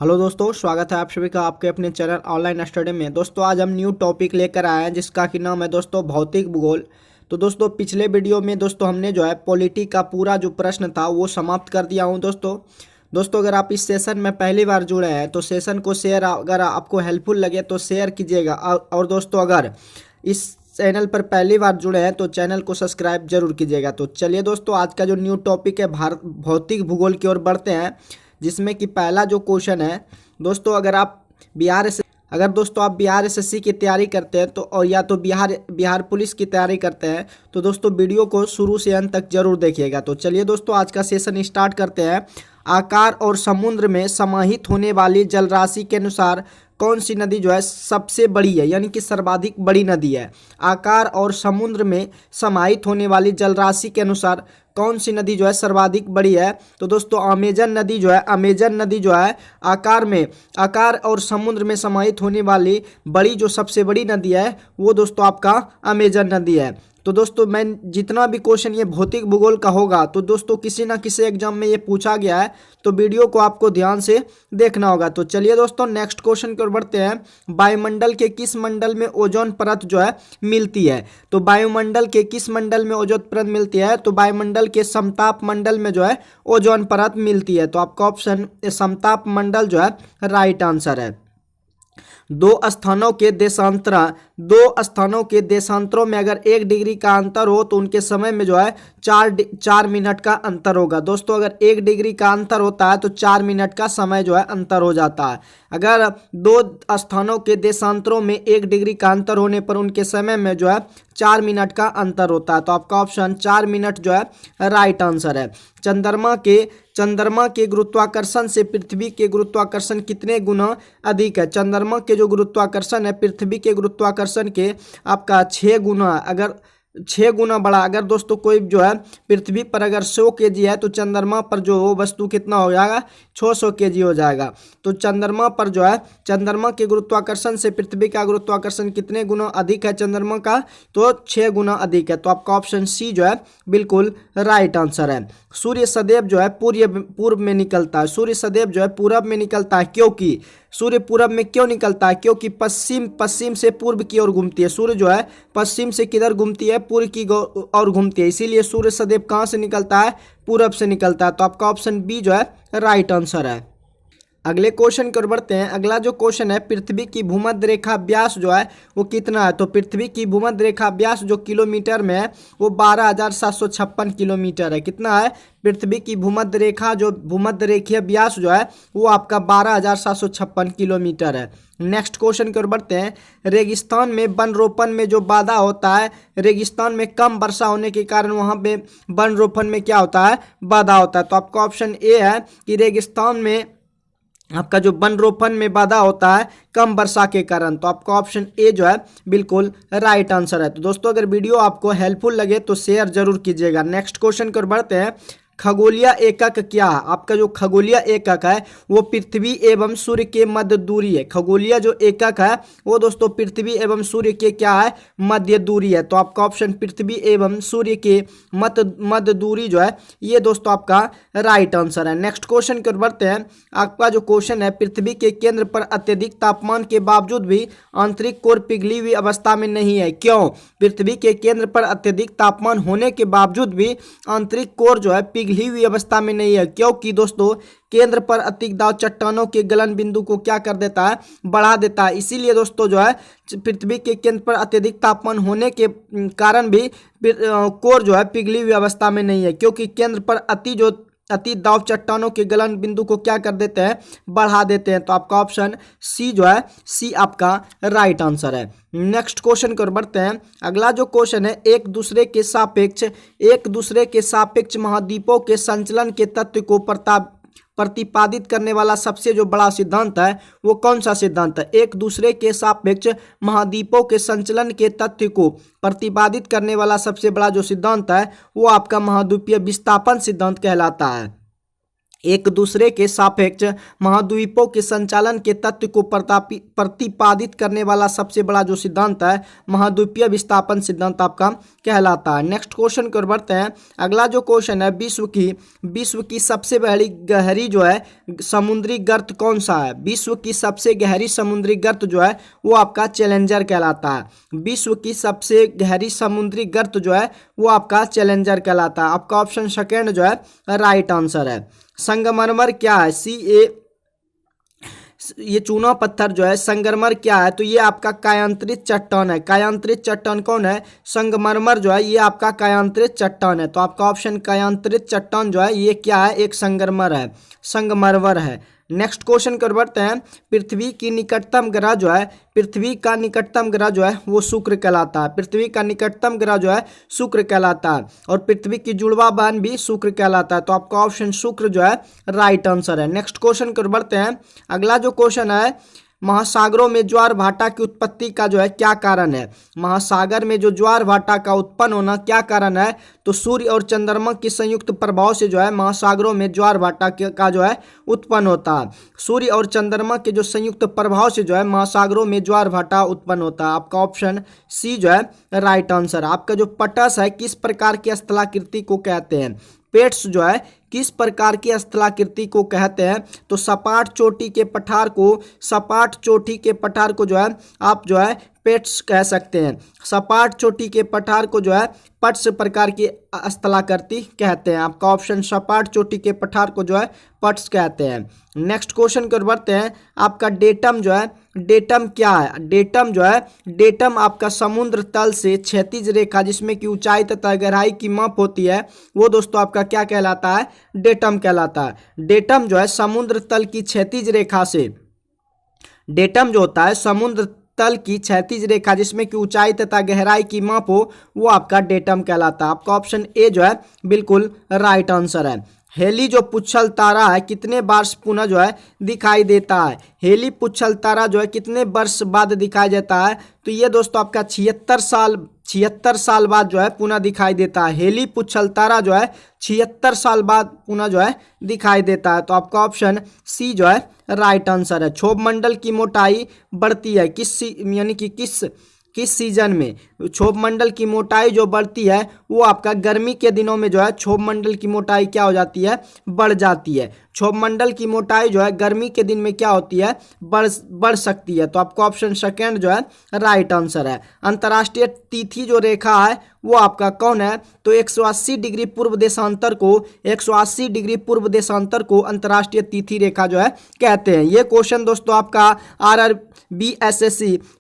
Hello दोस्तों, स्वागत है आप सभी का आपके अपने चैनल ऑनलाइन स्टडी में। दोस्तों आज हम न्यू टॉपिक लेकर आए हैं जिसका कि नाम है दोस्तों भौतिक भूगोल। तो दोस्तों पिछले वीडियो में दोस्तों हमने जो है पॉलिटी का पूरा जो प्रश्न था वो समाप्त कर दिया हूं। दोस्तों अगर आप इस सेशन में पहली बार जुड़े हैं तो सेशन को शेयर, अगर आपको हेल्पफुल लगे तो शेयर कीजिएगा। और दोस्तों अगर इस चैनल पर पहली बार जुड़े हैं तो चैनल को सब्सक्राइब जरूर कीजिएगा। तो चलिए दोस्तों आज का जो न्यू टॉपिक है भारत भौतिक भूगोल की ओर बढ़ते हैं, जिसमें कि पहला जो क्वेश्चन है दोस्तों, अगर दोस्तों आप बिहार एसएससी की तैयारी करते हैं तो और या तो बिहार पुलिस की तैयारी करते हैं तो दोस्तों वीडियो को शुरू से अंत तक जरूर देखिएगा। तो चलिए दोस्तों आज का सेशन स्टार्ट करते हैं। आकार और समुद्र में समाहित होने वाली जलराशि के अनुसार कौन सी नदी जो है सबसे बड़ी है, यानी कि सर्वाधिक बड़ी नदी है। आकार और समुद्र में समाहित होने वाली जलराशि के अनुसार कौन सी नदी जो है सर्वाधिक बड़ी है। तो दोस्तों अमेजन नदी जो है आकार और समुद्र में समाहित होने वाली बड़ी जो सबसे बड़ी नदी है वो दोस्तों आपका अमेजन नदी है। तो दोस्तों मैं जितना भी क्वेश्चन ये भौतिक भूगोल का होगा तो दोस्तों किसी ना किसी एग्जाम में ये पूछा गया है, तो वीडियो को आपको ध्यान से देखना होगा। तो चलिए दोस्तों नेक्स्ट क्वेश्चन की ओर बढ़ते हैं। वायुमंडल के किस मंडल में ओजोन परत जो है मिलती है। तो वायुमंडल के किस मंडल में ओजोन परत मिलती है। तो वायुमंडल के समताप मंडल में जो है ओजोन परत मिलती है। तो आपका ऑप्शन समताप मंडल जो है राइट आंसर है। दो स्थानों के देशांतरों में अगर 1 डिग्री का अंतर हो तो उनके समय में जो है 4 मिनट का अंतर होगा। दोस्तों अगर 1 डिग्री का अंतर होता है तो 4 मिनट का समय जो है अंतर हो जाता है। अगर दो स्थानों के देशांतरों में 1 डिग्री का अंतर होने पर उनके समय में जो है 4 मिनट का अंतर होता है। तो आपका ऑप्शन 4 मिनट जो है राइट आंसर है। चंद्रमा के गुरुत्वाकर्षण से पृथ्वी के गुरुत्वाकर्षण कितने गुना अधिक है। चंद्रमा के जो गुरुत्वाकर्षण है पृथ्वी के गुरुत्वाकर्षण के आपका 6 गुना बड़ा। अगर दोस्तों कोई जो है पृथ्वी पर अगर 100 kg है तो चंद्रमा पर जो वस्तु कितना हो जाएगा 600 kg हो जाएगा। तो चंद्रमा पर जो है चंद्रमा के गुरुत्वाकर्षण से पृथ्वी का गुरुत्वाकर्षण कितने गुना अधिक है चंद्रमा का, तो 6 गुना अधिक है। तो आपका ऑप्शन सी जो है बिल्कुल राइट आंसर है। सूर्य सदैव जो है पूर्व में निकलता है। सूर्य सदैव जो है पूरब में निकलता है, क्योंकि सूर्य पूरब में क्यों निकलता है, क्योंकि पश्चिम से पूर्व की ओर घूमती है। सूर्य जो है पश्चिम से किधर घूमती है, पूर्व की ओर घूमती है, इसीलिए सूर्य सदैव कहाँ से निकलता है, पूरब से निकलता है। तो आपका ऑप्शन बी जो है राइट आंसर है। अगले क्वेश्चन की ओर बढ़ते हैं। अगला जो क्वेश्चन है, पृथ्वी की भूमध्य रेखा व्यास जो है वो कितना है। तो पृथ्वी की भूमध्य रेखा व्यास जो किलोमीटर में है वो 12,756 किलोमीटर है। कितना है, पृथ्वी की भूमध्य रेखा जो भूमध्य रेखीय व्यास जो है वो आपका 12,756 किलोमीटर है। नेक्स्ट क्वेश्चन की ओर बढ़ते हैं। रेगिस्तान में वन रोपण में जो बाधा होता है, रेगिस्तान में कम वर्षा होने के कारण वहां पे वन रोपण में क्या होता है, बाधा होता है। तो आपका ऑप्शन ए है कि रेगिस्तान में आपका जो वन रोपण में बाधा होता है कम वर्षा के कारण। तो आपका ऑप्शन ए जो है बिल्कुल राइट आंसर है। तो दोस्तों अगर वीडियो आपको हेल्पफुल लगे तो शेयर जरूर कीजिएगा। नेक्स्ट क्वेश्चन की ओर बढ़ते हैं। खगोलीय एकक क्या है। आपका जो खगोलीय एकक है वो पृथ्वी एवं सूर्य के मध्य दूरी है। खगोलीय जो एकक है वो दोस्तों पृथ्वी एवं सूर्य के क्या है, मध्य दूरी है। तो आपका ऑप्शन पृथ्वी एवं सूर्य के मध्य दूरी जो है ये दोस्तों आपका राइट आंसर है। नेक्स्ट क्वेश्चन की ओर बढ़ते हैं। आपका जो क्वेश्चन है, पृथ्वी के केंद्र पर अत्यधिक तापमान के बावजूद भी आंतरिक कोर पिघली हुई अवस्था में नहीं है, क्यों। पृथ्वी के केंद्र पर अत्यधिक तापमान होने के बावजूद भी आंतरिक कोर जो है पिघली हुई अवस्था में नहीं है, क्योंकि दोस्तों केंद्र पर अतिरिक्त दाब चट्टानों के गलन बिंदु को क्या कर देता है, बढ़ा देता है। इसीलिए दोस्तों जो है पृथ्वी के केंद्र पर अत्यधिक तापमान होने के कारण भी कोर जो है पिघली हुई अवस्था में नहीं है, क्योंकि केंद्र पर अति दाब चट्टानों के गलन बिंदु को क्या कर देते हैं, बढ़ा देते हैं। तो आपका ऑप्शन सी जो है सी आपका राइट आंसर है। नेक्स्ट क्वेश्चन की ओर बढ़ते हैं। अगला जो क्वेश्चन है, एक दूसरे के सापेक्ष महाद्वीपों के संचलन के तत्व को प्रतिपादित करने वाला सबसे जो बड़ा सिद्धांत है वो कौन सा सिद्धांत है। एक दूसरे के सापेक्ष महाद्वीपों के संचलन के तथ्य को प्रतिपादित करने वाला सबसे बड़ा जो सिद्धांत है वो आपका महाद्वीपीय विस्थापन सिद्धांत कहलाता है। एक दूसरे के सापेक्ष महाद्वीपों के संचालन के तत्व को प्रतिपादित करने वाला सबसे बड़ा जो सिद्धांत है महाद्वीपीय विस्थापन सिद्धांत आपका कहलाता है। नेक्स्ट क्वेश्चन की ओर बढ़ते हैं। अगला जो क्वेश्चन है, विश्व की सबसे गहरी जो है समुद्री गर्त कौन सा है? विश्व की सबसे गहरी समुद्री गर्त जो है वो आपका चैलेंजर कहलाता है। विश्व की सबसे गहरी समुद्री गर्त जो है वो आपका चैलेंजर कहलाता है। आपका ऑप्शन सेकेंड जो है राइट आंसर है। संगमरमर क्या है? ये चूना पत्थर जो है संगमरमर क्या है? तो ये आपका कायांतरित चट्टान है। कायांतरित चट्टान कौन है? संगमरमर जो है ये आपका कायांतरित चट्टान है। तो आपका ऑप्शन कायांतरित चट्टान जो है ये क्या है? एक संगमरमर है। नेक्स्ट क्वेश्चन कर बढ़ते हैं। पृथ्वी की निकटतम ग्रह जो है, पृथ्वी का निकटतम ग्रह जो है वो शुक्र कहलाता है। पृथ्वी का निकटतम ग्रह जो है शुक्र कहलाता है और पृथ्वी की जुड़वा बहन भी शुक्र कहलाता है। तो आपका ऑप्शन शुक्र जो है राइट आंसर है। नेक्स्ट क्वेश्चन कर बढ़ते हैं। अगला जो क्वेश्चन है, महासागरों में ज्वार भाटा की उत्पत्ति का जो है क्या कारण है? महासागर में जो ज्वार भाटा का उत्पन्न होना क्या कारण है? तो सूर्य और चंद्रमा की संयुक्त प्रभाव से जो है महासागरों में ज्वार भाटा का जो है उत्पन्न होता है। सूर्य और चंद्रमा के जो संयुक्त प्रभाव से जो है महासागरों में ज्वार भाटा उत्पन्न होता है। आपका ऑप्शन सी जो है राइट आंसर। आपका जो पटस है किस प्रकार की स्थलाकृति को कहते हैं? पेट्स जो है किस प्रकार की स्थलाकृति को कहते हैं? तो सपाट चोटी के पठार को जो है आप जो है पेट्स कह सकते हैं। सपाट चोटी के पठार को जो है पट्स प्रकार की स्थलाकृति कहते हैं। आपका ऑप्शन सपाट चोटी के पठार को जो है पट्स कहते हैं। नेक्स्ट क्वेश्चन की ओर बढ़ते हैं। आपका डेटम जो है, डेटम क्या है? डेटम जो है, डेटम आपका समुद्र तल से क्षैतिज रेखा जिसमें कि ऊंचाई तथा गहराई की माप होती है वो दोस्तों आपका क्या कहलाता है? डेटम कहलाता है। डेटम जो है समुद्र तल की क्षैतिज रेखा से, डेटम जो होता है समुद्र तल की क्षैतिज रेखा जिसमें कि ऊंचाई तथा गहराई की माप हो वो आपका डेटम कहलाता है। आपका ऑप्शन ए जो है बिल्कुल राइट आंसर है। हेली जो पुच्छल तारा है कितने वर्ष पुनः जो है दिखाई देता है? हेली पुच्छल तारा जो है कितने वर्ष बाद दिखाई देता है? तो ये दोस्तों आपका 76 साल बाद जो है पुनः दिखाई देता है। हेली पुच्छल तारा जो है 76 साल बाद पुनः जो है दिखाई देता है। तो आपका ऑप्शन सी जो है राइट आंसर है। क्षोभ मंडल की मोटाई बढ़ती है किस सीजन में? क्षोभ मंडल की मोटाई जो बढ़ती है वो आपका गर्मी के दिनों में जो है क्षोभ मंडल की मोटाई क्या हो जाती है? बढ़ जाती है। क्षोभ मंडल की मोटाई जो है गर्मी के दिन में क्या होती है? बढ़ सकती है। तो आपका ऑप्शन सेकेंड जो है राइट आंसर है। अंतर्राष्ट्रीय तिथि जो रेखा है वो आपका कौन है? तो 180 डिग्री पूर्व देशांतर को अंतर्राष्ट्रीय तिथि रेखा जो है कहते हैं। ये क्वेश्चन दोस्तों आपका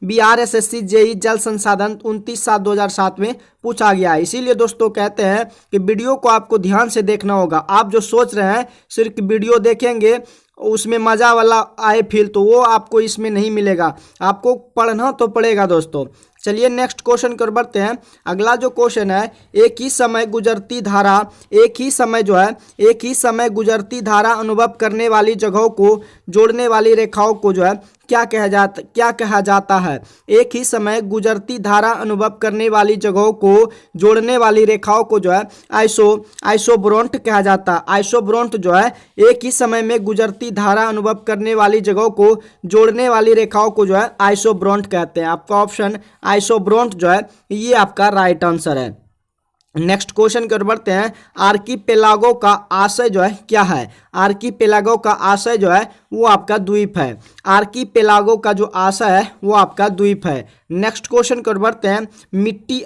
BRSSC जेई जल संसाधन 29/7/2007 में पूछा गया है। इसीलिए दोस्तों कहते हैं कि वीडियो को आपको ध्यान से देखना होगा। आप जो सोच रहे हैं सिर्फ वीडियो देखेंगे उसमें मजा वाला आए फील, तो वो आपको इसमें नहीं मिलेगा। आपको पढ़ना तो पड़ेगा दोस्तों। चलिए नेक्स्ट क्वेश्चन कर बढ़ते हैं। अगला जो क्वेश्चन है, एक ही समय गुजरती धारा अनुभव करने वाली जगहों को जोड़ने वाली रेखाओं को जो है क्या कहा जाता है? एक ही समय गुजरती धारा अनुभव करने वाली जगहों को जोड़ने वाली रेखाओं को जो है आइसोब्रोंट कहा जाता है। आइसोब्रोंट जो है एक ही समय में गुजरती धारा अनुभव करने वाली जगहों को जोड़ने वाली रेखाओं को जो है आइसोब्रोंट कहते हैं। आपका ऑप्शन आइसोब्रोंट जो है ये आपका राइट आंसर है। नेक्स्ट क्वेश्चन की ओर बढ़ते हैं। आर्कीपेलागो का आशय जो है क्या है? आर्कीपेलागो का आशय जो है वो आपका द्वीप है। आर्कीपेलागो का जो आशय है वो आपका द्वीप है। नेक्स्ट क्वेश्चन की ओर बढ़ते हैं। मिट्टी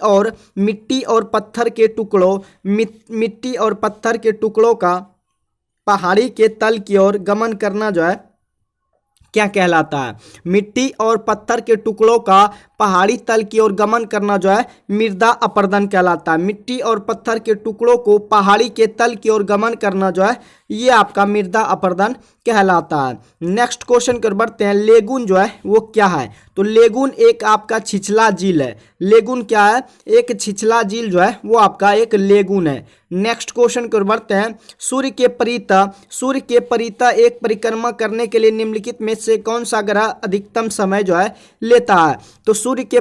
और पत्थर के टुकड़ों का पहाड़ी के तल की ओर गमन करना जो है क्या कहलाता है? मिट्टी और पत्थर के टुकड़ों का पहाड़ी तल की ओर गमन करना जो है मृदा अपरदन कहलाता है। मिट्टी और पत्थर के टुकड़ों को पहाड़ी के तल की ओर गमन करना जो है ये आपका मृदा अपरदन कहलाता है। नेक्स्ट क्वेश्चन कर बढ़ते हैं। लेगून जो है वो क्या है? तो लेगून एक आपका छिछला झील है। लेगून क्या है? एक छिछला झील जो है वो आपका एक लेगून है। नेक्स्ट क्वेश्चन की ओर बढ़ते हैं। सूर्य के परितः एक परिक्रमा करने के लिए निम्नलिखित में से कौन सा ग्रह अधिकतम समय जो है लेता है? तो सूर्य के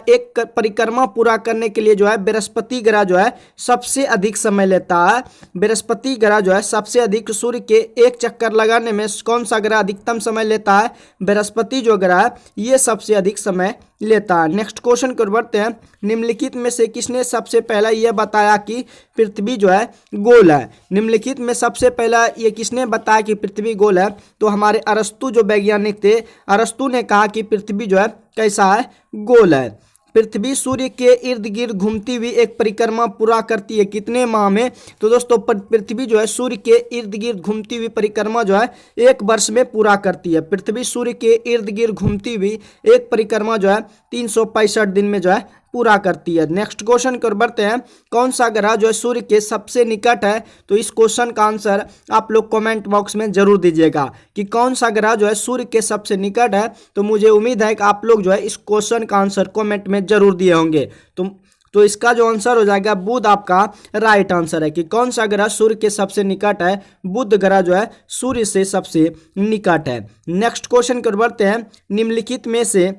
एक परिक्रमा पूरा करने के लिए जो है बृहस्पति ग्रह जो है सबसे अधिक समय लेता है। बृहस्पति ग्रह जो है सबसे अधिक सूर्य के एक चक्कर लगाने में कौन सा ग्रह अधिकतम समय लेता है? बृहस्पति जो ग्रह है ये सबसे अधिक समय लेता है। नेक्स्ट क्वेश्चन को बढ़ते हैं। निम्नलिखित में से किसने सबसे पहला यह बताया कि पृथ्वी जो है गोल है? निम्नलिखित में सबसे पहला ये किसने बताया कि पृथ्वी गोल है? तो हमारे अरस्तु जो वैज्ञानिक थे, अरस्तु ने कहा कि पृथ्वी जो है कैसा है? गोल है। पृथ्वी सूर्य के इर्द गिर्द घूमती हुई एक परिक्रमा पूरा करती है कितने माह में? तो दोस्तों पृथ्वी जो है सूर्य के इर्द गिर्द घूमती हुई परिक्रमा जो है 1 वर्ष में पूरा करती है। पृथ्वी सूर्य के इर्द गिर्द घूमती हुई एक परिक्रमा जो है 365 दिन में जो है पूरा करती है। नेक्स्ट क्वेश्चन कर बढ़ते हैं। कौन सा ग्रह जो है सूर्य के सबसे निकट है? तो इस क्वेश्चन का आंसर आप लोग कमेंट बॉक्स में जरूर दीजिएगा कि कौन सा ग्रह जो है सूर्य के सबसे निकट है। तो मुझे उम्मीद है कि आप लोग जो है इस क्वेश्चन का आंसर कमेंट में जरूर दिए होंगे। तो इसका जो आंसर हो जाएगा बुध आपका राइट आंसर है कि कौन सा ग्रह सूर्य के सबसे निकट है? बुध ग्रह जो है सूर्य से सबसे निकट है। नेक्स्ट क्वेश्चन कर बढ़ते हैं। निम्नलिखित में से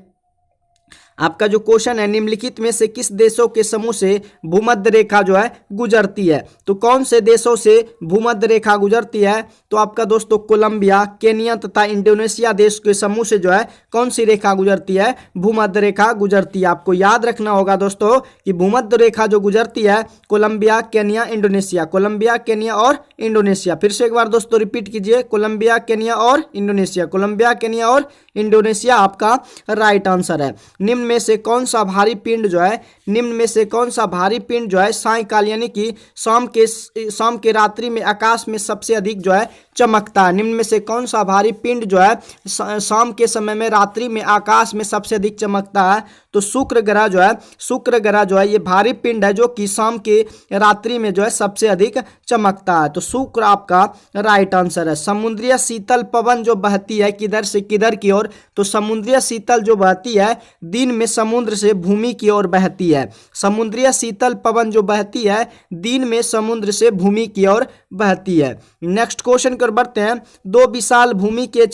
आपका जो क्वेश्चन है, निम्नलिखित में से किस देशों के समूह से भूमध्य रेखा जो है गुजरती है? तो कौन से देशों से भूमध्य रेखा गुजरती है? तो आपका दोस्तों कोलंबिया, केनिया तथा इंडोनेशिया देश के समूह से जो है कौन सी रेखा गुजरती है? भूमध्य रेखा गुजरती है। आपको याद रखना होगा दोस्तों कि भूमध्य रेखा जो गुजरती है Colombia, Kenya, Indonesia, Colombia, Kenya और इंडोनेशिया। फिर से एक बार दोस्तों रिपीट कीजिए, कोलंबिया, केनिया और इंडोनेशिया, कोलंबिया, केनिया और इंडोनेशिया आपका राइट आंसर है। निम्न में से कौन सा भारी पिंड जो है, निम्न में से कौन सा भारी पिंड जो है सायंकाल यानी कि शाम के रात्रि में आकाश में सबसे अधिक जो है चमकता है? निम्न में से कौन सा भारी पिंड जो है शाम के समय में रात्रि में आकाश में सबसे अधिक चमकता है? तो शुक्र ग्रह जो है, शुक्र ग्रह जो है ये भारी पिंड है जो कि शाम के रात्रि में जो है सबसे अधिक चमकता है। तो शुक्र आपका राइट आंसर है। समुद्रीय शीतल पवन जो बहती है किधर से किधर की ओर? तो समुद्रीय शीतल जो बहती है दिन में समुद्र से भूमि की ओर बहती है। समुद्रीय शीतल पवन जो बहती है दिन में समुद्र से भूमि की ओर बहती है। नेक्स्ट क्वेश्चन कर बढ़ते हैं। दो विशाल भूमि के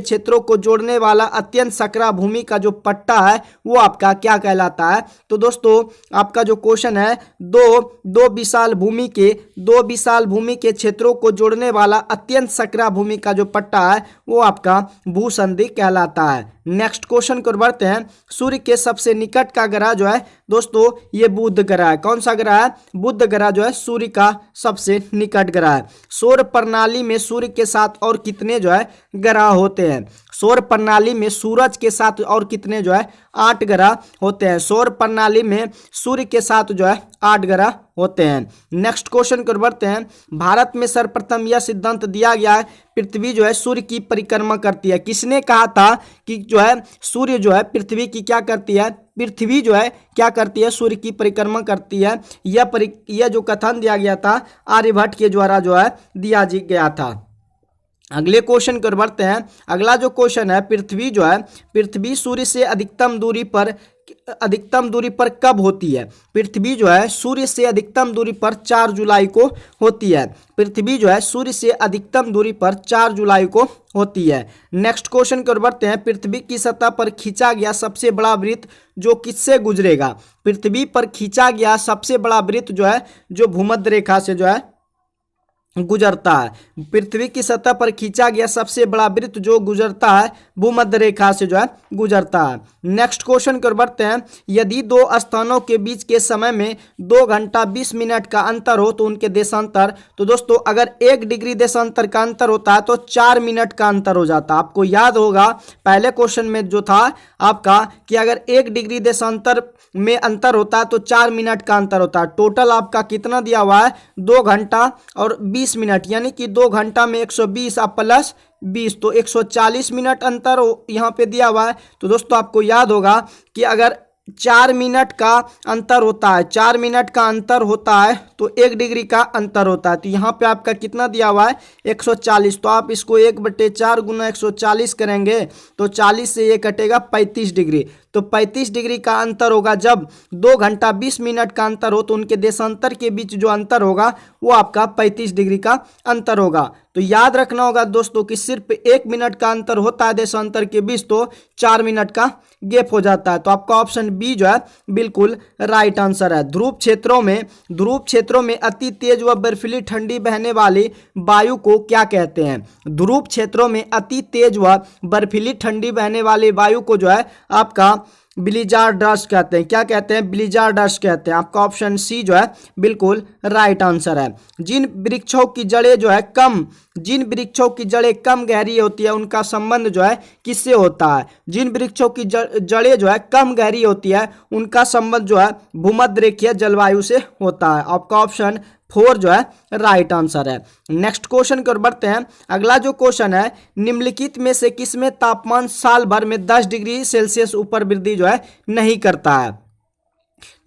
क्षेत्रों को जोड़ने वाला अत्यंत सकरा भूमि का जो पट्टा है वो आपका क्या कहलाता है? तो दोस्तों आपका जो क्वेश्चन है दो विशाल भूमि के क्षेत्रों को जोड़ने वाला अत्यंत सकरा भूमि का जो पट्टा है वो आपका भूसंधि कहलाता है। नेक्स्ट क्वेश्चन को बढ़ते हैं। सूर्य के सबसे निकट का ग्रह जो है दोस्तों ये बुध ग्रह है। कौन सा ग्रह है? बुध ग्रह जो है सूर्य का सबसे निकट ग्रह है। सौर प्रणाली में सूर्य के साथ और कितने जो है ग्रह होते हैं? सौर प्रणाली में सूरज के साथ और कितने जो है 8 ग्रह होते हैं। सौर प्रणाली में सूर्य के साथ जो है 8 ग्रह होते हैं। नेक्स्ट क्वेश्चन को बढ़ते हैं। भारत में सर्वप्रथम यह सिद्धांत दिया गया है पृथ्वी जो है सूर्य की परिक्रमा करती है। किसने कहा था कि जो है सूर्य जो है पृथ्वी की क्या करती है? पृथ्वी जो है क्या करती है? सूर्य की परिक्रमा करती है। यह जो कथन दिया गया था आर्यभट्ट के द्वारा जो है दिया गया था। अगले क्वेश्चन को बढ़ते हैं। अगला जो क्वेश्चन है, पृथ्वी सूर्य से अधिकतम दूरी पर कब होती है? पृथ्वी जो है सूर्य से अधिकतम दूरी पर 4 जुलाई को होती है। पृथ्वी जो है सूर्य से अधिकतम दूरी पर 4 जुलाई को होती है। नेक्स्ट क्वेश्चन की ओर बढ़ते हैं। पृथ्वी की सतह पर खींचा गया सबसे बड़ा वृत्त जो किससे गुजरेगा? पृथ्वी पर खींचा गया सबसे बड़ा वृत्त जो है जो भूमध्य रेखा से जो है गुजरता है। पृथ्वी की सतह पर खींचा गया सबसे बड़ा वृत्त जो गुजरता है भूमध्य रेखा से जो है गुजरता है। नेक्स्ट क्वेश्चन की ओर बढ़ते हैं। यदि दो स्थानों के बीच के समय में 2 घंटा 20 मिनट का अंतर हो तो उनके देशांतर, तो दोस्तों अगर 1 डिग्री देशांतर का अंतर होता है तो 4 मिनट का अंतर हो जाता है। आपको याद होगा पहले क्वेश्चन में जो था आपका कि अगर 1 डिग्री देशांतर में अंतर होता है तो 4 मिनट का अंतर होता है। टोटल आपका कितना दिया हुआ है? 2 घंटा और 20 मिनट, यानी कि 2 घंटा में 120 प्लस 20 तो 140 मिनट अंतर यहाँ पे दिया हुआ है। तो दोस्तों आपको याद होगा कि अगर 4 मिनट का अंतर होता है, 4 मिनट का अंतर होता है तो 1 डिग्री का अंतर होता है। तो यहाँ पे आपका कितना दिया हुआ है? 140। तो आप इसको 1/4 गुना 140 करेंगे तो 40 से ये कटेगा 35 डिग्री। तो 35 डिग्री का अंतर होगा। जब 2 घंटा 20 मिनट का अंतर हो तो उनके देशांतर के बीच जो अंतर होगा वो आपका 35 डिग्री का अंतर होगा। तो याद रखना होगा दोस्तों कि सिर्फ 1 मिनट का अंतर होता है देशांतर के बीच, तो 4 मिनट का गैप हो जाता है। तो आपका ऑप्शन बी जो है बिल्कुल राइट आंसर है। ध्रुव क्षेत्रों में अति तेज व बर्फीली ठंडी बहने वाली वायु को क्या कहते हैं? ध्रुव क्षेत्रों में अति तेज व बर्फीली ठंडी बहने वाली वायु को जो है आपका ब्लिज़ार्ड डस्ट कहते हैं। क्या कहते हैं? ब्लिज़ार्ड डस्ट कहते हैं। आपका ऑप्शन सी जो है बिल्कुल राइट आंसर है। जिन वृक्षों की जड़ें कम गहरी होती है उनका संबंध जो है किससे होता है? जिन वृक्षों की जड़ें जो है कम गहरी होती है उनका संबंध जो है भूमध्यरेखीय जलवायु से होता है। आपका ऑप्शन 4 जो है राइट आंसर है। नेक्स्ट क्वेश्चन की ओर बढ़ते हैं। अगला जो क्वेश्चन है, निम्नलिखित में से किसमें तापमान साल भर में 10 डिग्री सेल्सियस ऊपर वृद्धि जो है नहीं करता है?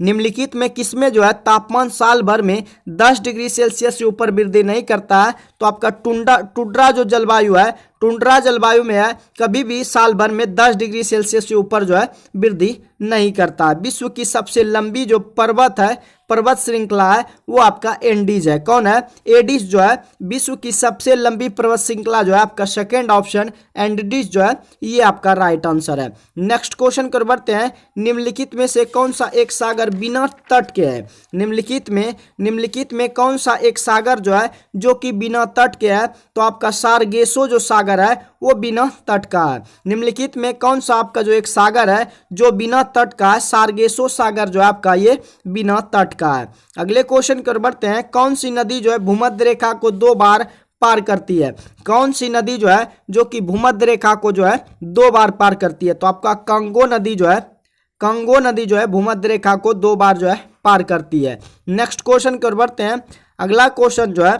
निम्नलिखित में किसमें जो है तापमान साल भर में 10 डिग्री सेल्सियस से ऊपर वृद्धि नहीं करता है? तो आपका टुंड्रा जो जलवायु है, टुंड्रा जलवायु में है कभी भी साल भर में 10 डिग्री सेल्सियस से ऊपर जो है वृद्धि नहीं करता है। विश्व की सबसे लंबी जो पर्वत श्रृंखला है वो आपका एंडीज है। कौन है? एडिस जो है विश्व की सबसे लंबी पर्वत श्रृंखला जो है आपका सेकेंड ऑप्शन एंडीज जो है ये आपका राइट आंसर है। नेक्स्ट क्वेश्चन कर बढ़ते हैं। निम्नलिखित में से कौन सा एक सागर बिना तट के है? निम्नलिखित में कौन सा एक सागर जो है जो कि बिना तट के है? तो आपका सारगेसो जो सागर है वो बिना तट का है। निम्नलिखित में कौन सा आपका जो एक सागर है जो बिना तट का है? सारगेसो सागर जो है आपका ये बिना तट का है। अगले क्वेश्चन कर बढ़ते हैं। कौन सी नदी जो है भूमध्य रेखा को 2 बार पार करती है? कौन सी नदी जो है जो कि भूमध्य रेखा को जो है 2 बार पार करती है? तो आपका कांगो नदी जो है भूमध्य रेखा को 2 बार जो है पार करती है। नेक्स्ट क्वेश्चन की ओर बढ़ते हैं। अगला क्वेश्चन जो है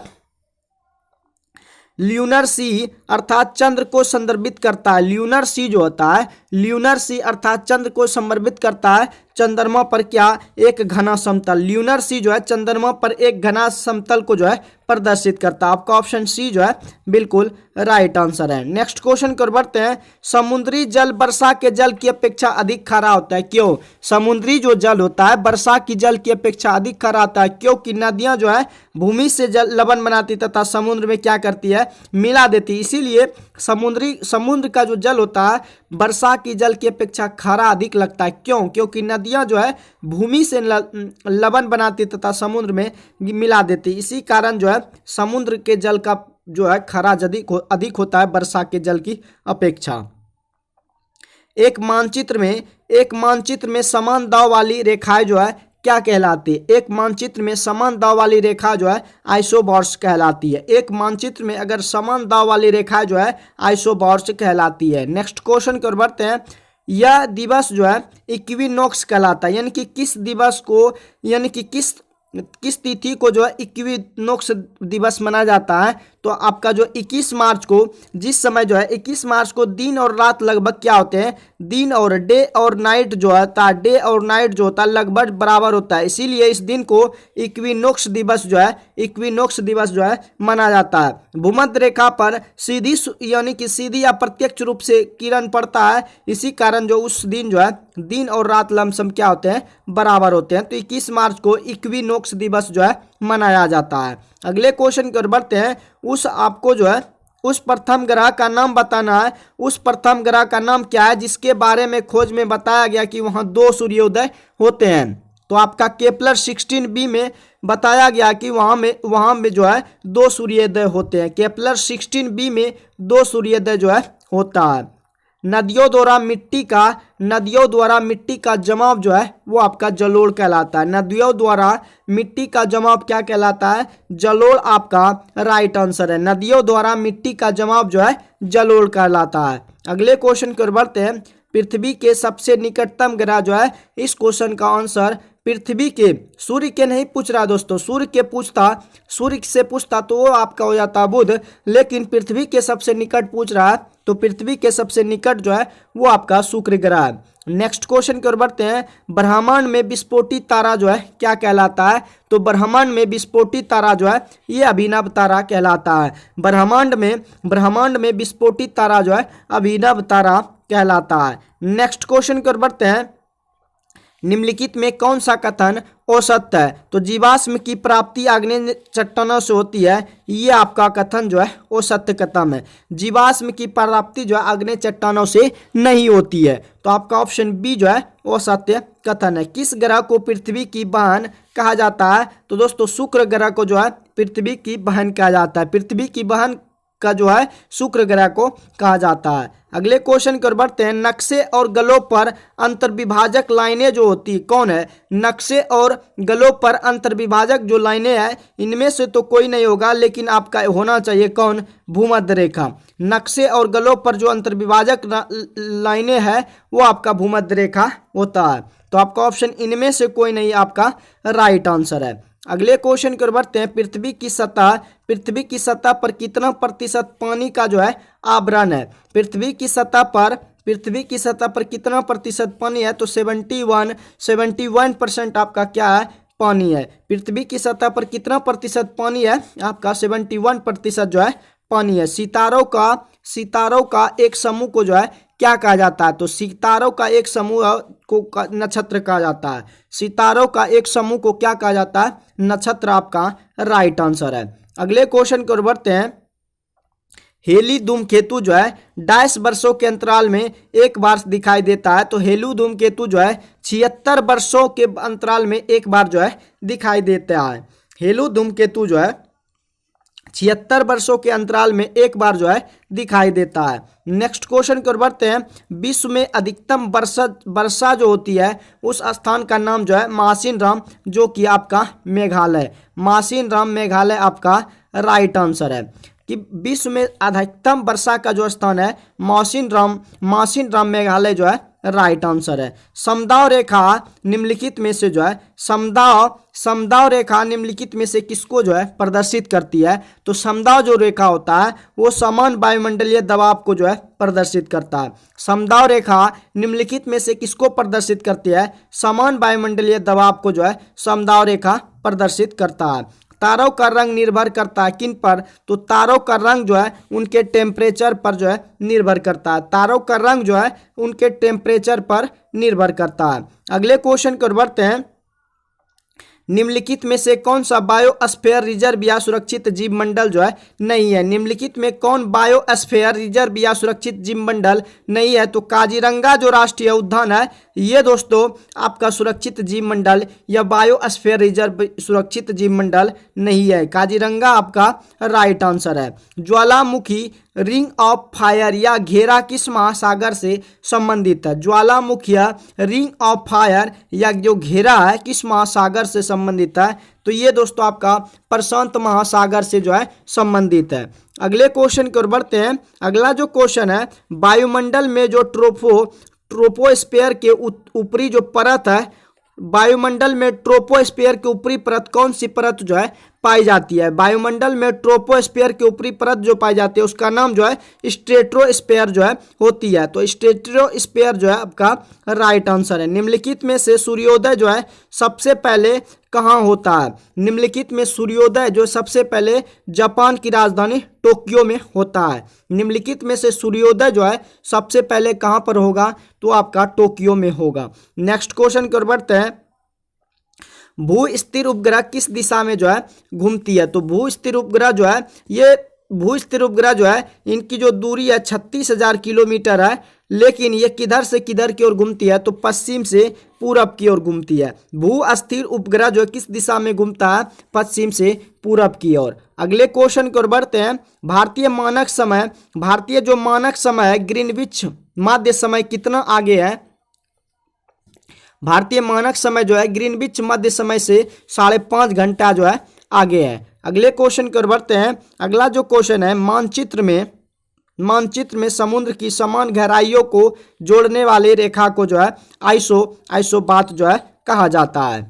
ल्यूनर सी अर्थात चंद्र को संदर्भित करता है। ल्यूनर सी जो होता है, ल्यूनर सी अर्थात चंद्र को संदर्भित करता है चंद्रमा पर क्या? एक घना समतल। ल्यूनर सी जो है चंद्रमा पर एक घना समतल को जो है प्रदर्शित करता है। आपका ऑप्शन सी जो है बिल्कुल राइट आंसर है। नेक्स्ट क्वेश्चन की ओर बढ़ते हैं। समुद्री जल वर्षा के जल की अपेक्षा अधिक खारा होता है। क्यों? समुद्री जो जल होता है वर्षा की जल की अपेक्षा अधिक खारा होता है क्योंकि नदियां जो है भूमि से जल लवण बनाती तथा समुद्र में क्या करती है? मिला देती। इसीलिए समुद्र का जो जल होता है वर्षा की जल की अपेक्षा खारा अधिक लगता है। क्यों? क्योंकि नदियां जो है भूमि से लवण बनाती तथा समुद्र में मिला देती। इसी कारण जो है समुद्र के जल का जो है खारा अधिक होता है वर्षा के जल की अपेक्षा। एक मानचित्र में समान दाव वाली रेखाएं जो है क्या कहलाती है? एक मानचित्र में समान दाव वाली रेखा जो है आइसोबॉर्स कहलाती है। एक मानचित्र में अगर समान दाव वाली रेखा जो है आइसोबॉर्स कहलाती है। नेक्स्ट क्वेश्चन की ओर बढ़ते हैं। यह दिवस जो है इक्विनॉक्स कहलाता है, यानी कि किस दिवस को, यानी कि किस तिथि को जो है इक्विनॉक्स दिवस मनाया जाता है? तो आपका जो 21 मार्च को, जिस समय जो है 21 मार्च को दिन और रात लगभग क्या होते हैं? दिन और डे और नाइट जो होता है, डे और नाइट जो होता है लगभग बराबर होता है। इसीलिए इस दिन को इक्विनॉक्स दिवस जो है माना जाता है। भूमध्य रेखा पर सीधी यानी कि सीधी या प्रत्यक्ष रूप से किरण पड़ता है, इसी कारण जो उस दिन जो है दिन और रात लमसम क्या होते हैं? बराबर होते हैं। तो 21 मार्च को इक्विनॉक्स दिवस जो है मनाया जाता है। अगले क्वेश्चन की ओर बढ़ते हैं। आपको जो है उस प्रथम ग्रह का नाम बताना है। उस प्रथम ग्रह का नाम क्या है जिसके बारे में खोज में बताया गया कि वहां 2 सूर्योदय होते हैं? तो आपका केपलर 16b में बताया गया कि वहां में जो है 2 सूर्योदय होते हैं। केपलर 16b में 2 सूर्योदय जो है होता है। नदियों द्वारा मिट्टी का जमाव जो है वो आपका जलोढ़ कहलाता है। नदियों द्वारा मिट्टी का जमाव क्या कहलाता है? जलोढ़ आपका राइट आंसर है। नदियों द्वारा मिट्टी का जमाव जो है जलोढ़ कहलाता है। अगले क्वेश्चन की ओर बढ़ते हैं। पृथ्वी के सबसे निकटतम ग्रह जो है, इस क्वेश्चन का आंसर पृथ्वी के, सूर्य के नहीं पूछ रहा दोस्तों, सूर्य से पूछता तो वो आपका हो जाता बुध, लेकिन पृथ्वी के सबसे निकट पूछ रहा है तो पृथ्वी के सबसे निकट जो है वो आपका शुक्र ग्रह है। नेक्स्ट क्वेश्चन की ओर बढ़ते हैं। ब्रह्मांड में विस्फोटित तारा जो है क्या कहलाता है? तो ब्रह्मांड में विस्फोटित तारा जो है ये अभिनव तारा कहलाता है। ब्रह्मांड में विस्फोटित तारा जो है अभिनव तारा कहलाता है। नेक्स्ट क्वेश्चन की ओर बढ़ते हैं। निम्नलिखित में कौन सा कथन असत्य है? तो जीवाश्म की प्राप्ति आग्नेय चट्टानों से होती है, ये आपका कथन जो है असत्य कथन है। जीवाश्म की प्राप्ति जो है आग्नेय चट्टानों से नहीं होती है, तो आपका ऑप्शन बी जो है असत्य कथन है। किस ग्रह को पृथ्वी की बहन कहा जाता है? तो दोस्तों शुक्र ग्रह को जो है पृथ्वी की बहन कहा जाता है। पृथ्वी की बहन का जो है शुक्र ग्रह को कहा जाता है। अगले क्वेश्चन की ओर बढ़ते हैं। नक्शे और गलों पर अंतर्विभाजक लाइनें जो होती कौन है? नक्शे और गलों पर अंतर्विभाजक जो लाइनें हैं इनमें से तो कोई नहीं होगा, लेकिन आपका होना चाहिए कौन? भूमध्य रेखा। नक्शे और गलों पर जो अंतर्विभाजक लाइनें हैं वो आपका भूमध्य रेखा होता है, तो आपका ऑप्शन इनमें से कोई नहीं आपका राइट आंसर है। अगले क्वेश्चन की ओर बढ़ते हैं। पृथ्वी की सतह पर कितना प्रतिशत पानी का जो है आवरण है? पृथ्वी की सतह पर कितना प्रतिशत पानी है? तो 71% आपका क्या है? पानी है। पृथ्वी की सतह पर कितना प्रतिशत पानी है? आपका 71% जो है पानी है। सितारों का एक समूह को जो है क्या कहा जाता है? तो सितारों का एक समूह को नक्षत्र कहा जाता है। सितारों का एक समूह को क्या कहा जाता है? नक्षत्र आपका राइट आंसर है। अगले क्वेश्चन की ओर बढ़ते हैं। हेली धूमकेतु जो है डैश वर्षों के अंतराल में एक बार दिखाई देता है, तो हेली धूमकेतु जो है 76 वर्षों के अंतराल में एक बार जो है दिखाई देता है। हेली धूमकेतु जो है 76 वर्षों के अंतराल में एक बार जो है दिखाई देता है। नेक्स्ट क्वेश्चन की ओर बढ़ते हैं। विश्व में अधिकतम वर्षा जो होती है उस स्थान का नाम जो है मासिनराम, जो कि आपका मेघालय। मासिनराम मेघालय आपका राइट आंसर है कि विश्व में अधिकतम वर्षा का जो स्थान है मासिनराम मेघालय जो है राइट आंसर है। समदाव रेखा निम्नलिखित में से जो है समदाव रेखा निम्नलिखित में से किसको जो है प्रदर्शित करती है? तो समदाव जो रेखा होता है वो समान वायुमंडलीय दबाव को जो है प्रदर्शित करता है। समदाव रेखा निम्नलिखित में से किसको प्रदर्शित करती है? समान वायुमंडलीय दबाव को जो है समदाव रेखा प्रदर्शित करता है। तारों का रंग निर्भर करता है किन पर? तो तारों का रंग जो है उनके टेम्परेचर पर जो है निर्भर करता है। तारों का रंग जो है उनके टेम्परेचर पर निर्भर करता है। अगले क्वेश्चन की ओर बढ़ते हैं। निम्नलिखित में से कौन सा बायोस्फीयर रिजर्व या सुरक्षित जीव मंडल जो है नहीं है? निम्नलिखित में कौन बायोस्फीयर रिजर्व या सुरक्षित जीव मंडल नहीं है? तो काजीरंगा जो राष्ट्रीय उद्यान है ये दोस्तों आपका सुरक्षित जीव मंडल या बायोस्फीयर रिजर्व सुरक्षित जीव मंडल नहीं है। काजीरंगा आपका राइट आंसर है। ज्वालामुखी रिंग ऑफ फायर या घेरा किस महासागर से संबंधित है? ज्वालामुखी रिंग ऑफ फायर या जो घेरा है किस महासागर से संबंधित है? तो ये दोस्तों आपका प्रशांत महासागर से जो है संबंधित है। अगले क्वेश्चन की ओर बढ़ते हैं। अगला जो क्वेश्चन है, वायुमंडल में जो ट्रोपोस्फीयर के ऊपरी जो परत है, वायुमंडल में ट्रोपोस्फीयर के ऊपरी परत कौन सी परत जो है पाई जाती है? वायुमंडल में ट्रोपोस्फीयर के ऊपरी परत जो पाई जाती है उसका नाम जो है स्ट्रेटोस्फीयर जो है होती है। तो स्ट्रेटोस्फीयर जो है आपका राइट आंसर है। निम्नलिखित में से सूर्योदय जो है सबसे पहले कहाँ होता है? निम्नलिखित में सूर्योदय जो सबसे पहले जापान की राजधानी टोक्यो में होता है। निम्नलिखित में से सूर्योदय जो है सबसे पहले कहाँ पर होगा? तो आपका टोक्यो में होगा। नेक्स्ट क्वेश्चन की ओर बढ़ते हैं। भू स्थिर उपग्रह किस दिशा में जो है घूमती है? तो भू स्थिर उपग्रह जो है इनकी जो दूरी है 36,000 किलोमीटर है, लेकिन ये किधर से किधर की ओर घूमती है? तो पश्चिम से पूरब की ओर घूमती है। भू स्थिर उपग्रह जो है किस दिशा में घूमता है? पश्चिम से पूरब की ओर। अगले क्वेश्चन की ओर बढ़ते हैं। भारतीय जो मानक समय है ग्रीनविच मध्य समय कितना आगे है? भारतीय मानक समय जो है ग्रीनविच मध्य समय से 5.5 घंटा जो है आगे है। अगले क्वेश्चन की ओर बढ़ते हैं। अगला जो क्वेश्चन है, मानचित्र में समुद्र की समान गहराइयों को जोड़ने वाली रेखा को जो है आइसोबात जो है कहा जाता है।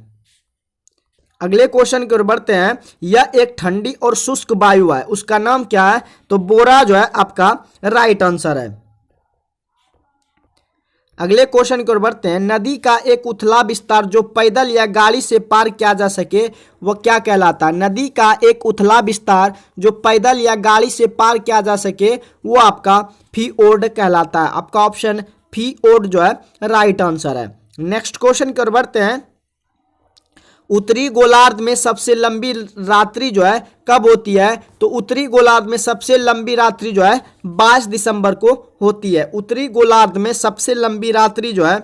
अगले क्वेश्चन की ओर बढ़ते हैं। यह एक ठंडी और शुष्क वायु है, उसका नाम क्या है? तो बोरा जो है आपका राइट आंसर है। अगले क्वेश्चन की ओर बढ़ते हैं। नदी का एक उथला विस्तार जो पैदल या गाड़ी से पार किया जा सके वह क्या कहलाता है? नदी का एक उथला विस्तार जो पैदल या गाड़ी से पार किया जा सके वो आपका फियोर्ड कहलाता है। आपका ऑप्शन फियोर्ड जो है राइट आंसर है। नेक्स्ट क्वेश्चन की ओर बढ़ते हैं। उत्तरी गोलार्ध में सबसे लंबी रात्रि जो है कब होती है? तो उत्तरी गोलार्ध में सबसे लंबी रात्रि जो है 22 दिसंबर को होती है। उत्तरी गोलार्ध में सबसे लंबी रात्रि जो है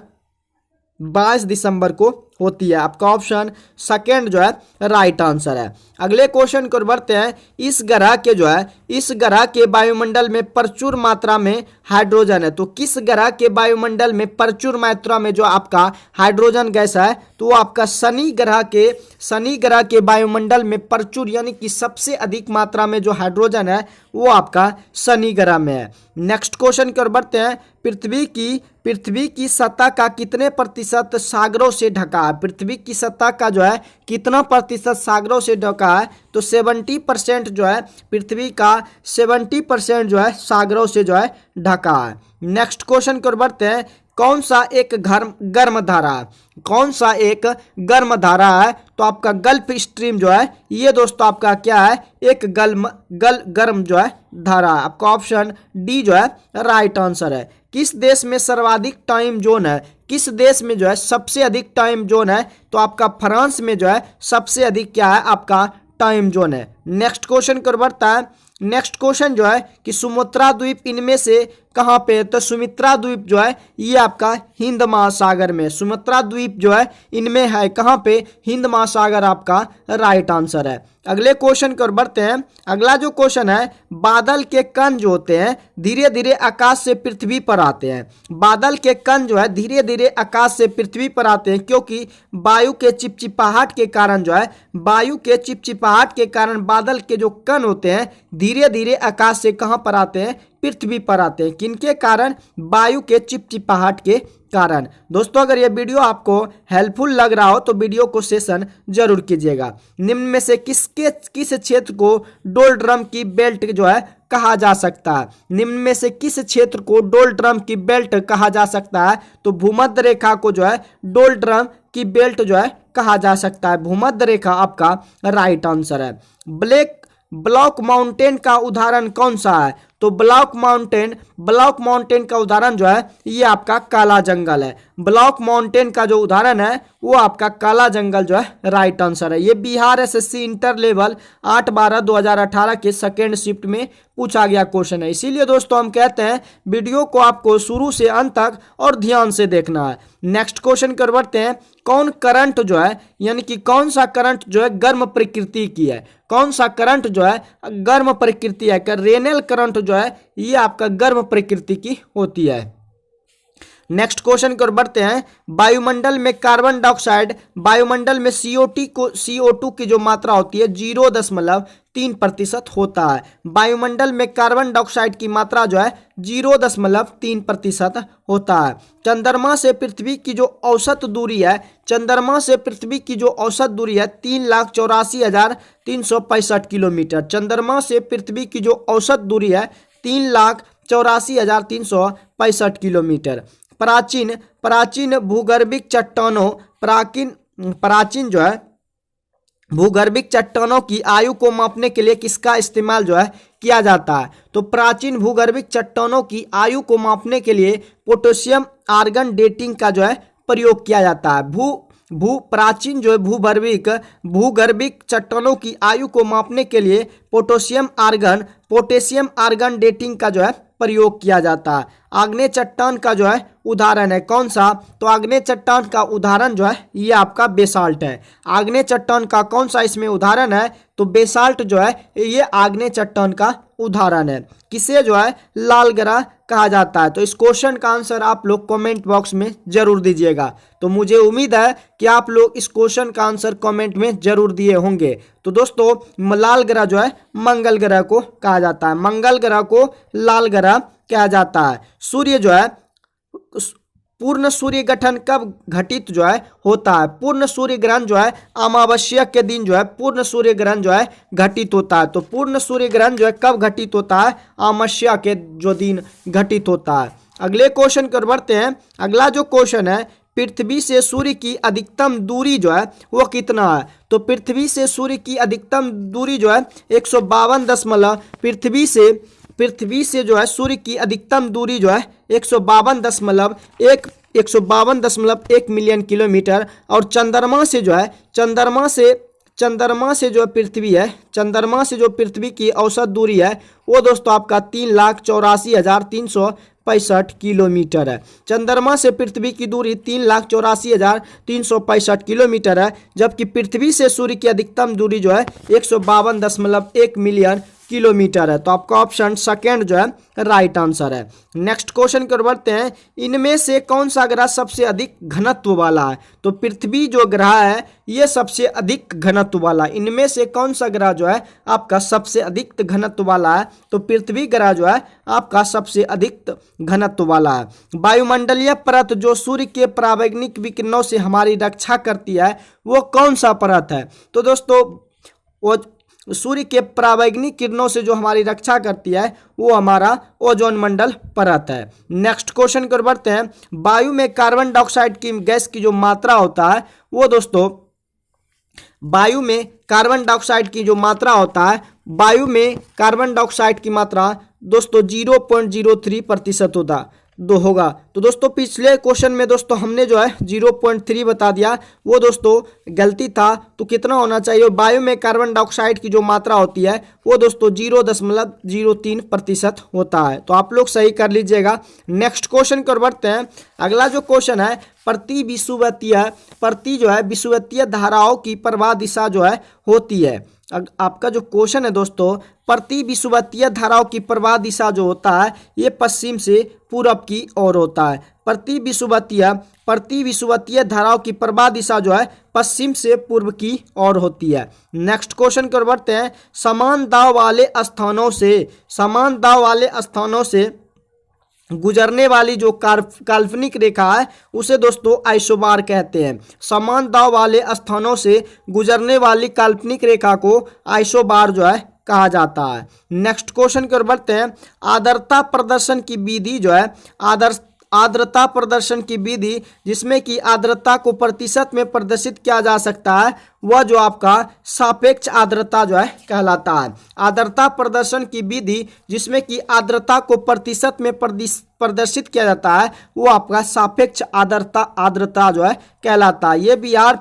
22 दिसंबर को होती है। आपका ऑप्शन सेकंड जो है राइट आंसर है। अगले क्वेश्चन को बढ़ते हैं। इस ग्रह के वायुमंडल में प्रचुर मात्रा में हाइड्रोजन है। तो किस ग्रह के वायुमंडल में प्रचुर मात्रा में जो आपका हाइड्रोजन गैस है तो वो आपका शनि ग्रह के वायुमंडल में प्रचुर यानी कि सबसे अधिक मात्रा में जो हाइड्रोजन है वो आपका शनि ग्रह में है। नेक्स्ट क्वेश्चन की ओर बढ़ते हैं। पृथ्वी की सतह का कितने प्रतिशत सागरों से ढका है? पृथ्वी की सतह का जो है कितना प्रतिशत सागरों से ढका है? तो 70% जो है पृथ्वी का 70% जो है सागरों से जो है ढका है। नेक्स्ट क्वेश्चन की ओर बढ़ते हैं। कौन सा एक गर्म धारा है? कौन सा एक गर्म धारा है? तो आपका गल्फ स्ट्रीम जो है ये दोस्तों आपका क्या है? एक गर्म जो है धारा है। आपका ऑप्शन डी जो है राइट आंसर है। किस देश में सर्वाधिक टाइम जोन है? किस देश में जो है सबसे अधिक टाइम जोन है? तो आपका फ्रांस में जो है सबसे अधिक क्या है? आपका टाइम जोन है। नेक्स्ट क्वेश्चन की ओर बढ़ता है। नेक्स्ट क्वेश्चन जो है कि सुमात्रा द्वीप इनमें से कहाँ पे है? तो सुमात्रा द्वीप जो है ये आपका हिंद महासागर में। सुमात्रा द्वीप जो है इनमें है कहाँ पे? हिंद महासागर आपका राइट आंसर है। अगले क्वेश्चन की ओर बढ़ते हैं। अगला जो क्वेश्चन है, बादल के कण जो होते हैं धीरे धीरे आकाश से पृथ्वी पर आते हैं। बादल के कण जो है धीरे धीरे आकाश से पृथ्वी पर आते हैं क्योंकि वायु के चिपचिपाहट के कारण बादल के जो कण होते हैं धीरे धीरे आकाश से कहां पर आते हैं? पृथ्वी पर आते हैं। किनके कारण? वायु के चिपचिपाहट के कारण। दोस्तों अगर यह वीडियो आपको हेल्पफुल लग रहा हो तो वीडियो को सेशन जरूर कीजिएगा। निम्न में से किस क्षेत्र को डोलड्रम की बेल्ट जो है कहा जा सकता है? निम्न में से किस क्षेत्र को डोलड्रम की बेल्ट कहा जा सकता है? तो भूमध्य रेखा को जो है डोलड्रम की बेल्ट जो है कहा जा सकता है। भूमध्य रेखा आपका राइट आंसर है। ब्लॉक माउंटेन का उदाहरण कौन सा है? तो ब्लॉक माउंटेन का उदाहरण जो है ये आपका काला जंगल है। ब्लॉक माउंटेन का जो उदाहरण है वो आपका काला जंगल जो है राइट आंसर है। ये बिहार एसएससी इंटर लेवल 8/12/2018 के सेकेंड शिफ्ट में पूछा गया क्वेश्चन है। इसीलिए दोस्तों हम कहते हैं वीडियो को आपको शुरू से अंत तक और ध्यान से देखना है। नेक्स्ट क्वेश्चन कर बढ़ते हैं। कौन करंट जो है यानी कि कौन सा करंट जो है गर्म प्रकृति की है? कौन सा करंट जो है गर्म प्रकृति है? रेनेल करंट जो है ये आपका गर्म प्रकृति की होती है। नेक्स्ट क्वेश्चन की ओर बढ़ते हैं। वायुमंडल में CO2 की जो मात्रा होती है 0.3% होता है। वायुमंडल में कार्बन डाइऑक्साइड की मात्रा जो है 0.3% होता है। चंद्रमा से पृथ्वी की जो औसत दूरी है 3,84,365 किलोमीटर। चंद्रमा से पृथ्वी की जो औसत दूरी है 3,84,365 किलोमीटर। प्राचीन भूगर्भिक चट्टानों की आयु को मापने के लिए किसका इस्तेमाल जो है किया जाता है? तो प्राचीन भूगर्भिक चट्टानों की आयु को मापने के लिए पोटेशियम आर्गन डेटिंग का जो है प्रयोग किया जाता है। प्राचीन जो है भूगर्भिक चट्टानों की आयु को मापने के लिए पोटेशियम आर्गन डेटिंग का जो है प्रयोग किया जाता है। आग्नेय चट्टान का जो है उदाहरण है कौन सा? तो आग्नेय चट्टान का उदाहरण जो है ये आपका बेसाल्ट है। आग्नेय चट्टान का कौन सा इसमें उदाहरण है? तो बेसाल्ट जो है ये आग्नेय चट्टान का उदाहरण है। किसे जो है लाल ग्रह कहा जाता है? तो इस क्वेश्चन का आंसर आप लोग कमेंट बॉक्स में जरूर दीजिएगा। तो मुझे उम्मीद है कि आप लोग इस क्वेश्चन का आंसर कमेंट में जरूर दिए होंगे। तो दोस्तों लाल ग्रह जो है मंगल ग्रह को कहा जाता है। मंगल ग्रह को लाल ग्रह कहा जाता है। सूर्य जो है पूर्ण सूर्य गठन कब घटित जो है होता है? पूर्ण सूर्य ग्रहण जो है अमावस्या के दिन जो है पूर्ण सूर्य ग्रहण जो है घटित होता है। तो पूर्ण सूर्य ग्रहण जो है कब घटित होता है? अमावस्या के जो दिन घटित होता है। अगले क्वेश्चन कर बढ़ते हैं। अगला जो क्वेश्चन है, पृथ्वी से सूर्य की अधिकतम दूरी जो है वो कितना है? तो पृथ्वी से सूर्य की अधिकतम दूरी जो है 152 दशमलव पृथ्वी से जो है सूर्य की अधिकतम दूरी जो है 152.1 मिलियन किलोमीटर। और चंद्रमा से जो है चंद्रमा से जो पृथ्वी की औसत दूरी है वो दोस्तों आपका 3,84,365 किलोमीटर है। चंद्रमा से पृथ्वी की दूरी 3,84,365 किलोमीटर है, जबकि पृथ्वी से सूर्य की अधिकतम दूरी जो है 152.1 मिलियन किलोमीटर है। तो आपका ऑप्शन सेकेंड जो है राइट आंसर है। नेक्स्ट क्वेश्चन कर बढ़ते हैं। इनमें से कौन सा ग्रह सबसे अधिक घनत्व वाला है? तो पृथ्वी जो ग्रह है ये सबसे अधिक घनत्व वाला। इनमें से कौन सा ग्रह जो है आपका सबसे अधिक घनत्व वाला है? तो पृथ्वी ग्रह जो है आपका सबसे अधिक घनत्व वाला है। वायुमंडलीय परत जो सूर्य के परावैंगनिक विकिरणों से हमारी रक्षा करती है वो कौन सा परत है? तो दोस्तों वो सूर्य के परावैंगनिक किरणों से जो हमारी रक्षा करती है वो हमारा ओजोन मंडल परत है। नेक्स्ट क्वेश्चन कर बढ़ते हैं। वायु में कार्बन डाइऑक्साइड की गैस की जो मात्रा होता है वो दोस्तों वायु में कार्बन डाइऑक्साइड की जो मात्रा होता है, वायु में कार्बन डाइऑक्साइड की मात्रा दोस्तों 0.03% होगा। तो दोस्तों पिछले क्वेश्चन में दोस्तों हमने जो है 0.3 बता दिया, वो दोस्तों गलती था। तो कितना होना चाहिए? वायु में कार्बन डाइऑक्साइड की जो मात्रा होती है वो दोस्तों 0.03% होता है। तो आप लोग सही कर लीजिएगा। नेक्स्ट क्वेश्चन कर बढ़ते हैं। अगला जो क्वेश्चन है, प्रति विषुवतीय धाराओं की प्रवाह दिशा जो है होती है। आपका जो क्वेश्चन है दोस्तों, प्रति विषुवतीय धाराओं की प्रवाह दिशा जो होता है ये पश्चिम से पूरब की ओर होता है। प्रति विषुवतीय धाराओं की प्रवाह दिशा जो है पश्चिम से पूर्व की ओर होती है। नेक्स्ट क्वेश्चन कर बढ़ते हैं। समान दाव वाले स्थानों से गुजरने वाली जो काल्पनिक रेखा है उसे दोस्तों आइसोबार कहते हैं। समान दाव वाले स्थानों से गुजरने वाली काल्पनिक रेखा को आइसोबार जो है कहा जाता है। नेक्स्ट क्वेश्चन कर बढ़ते हैं। आर्द्रता प्रदर्शन की विधि जो है आर्द्रता प्रदर्शन की विधि जिसमें कि आर्द्रता को प्रतिशत में प्रदर्शित किया जा सकता है वह जो आपका सापेक्ष आर्द्रता जो है कहलाता है। आर्द्रता प्रदर्शन की विधि जिसमें कि आर्द्रता को प्रतिशत में प्रदर्शित किया जाता है वो आपका सापेक्ष आर्द्रता जो है कहलाता है। ये बिहार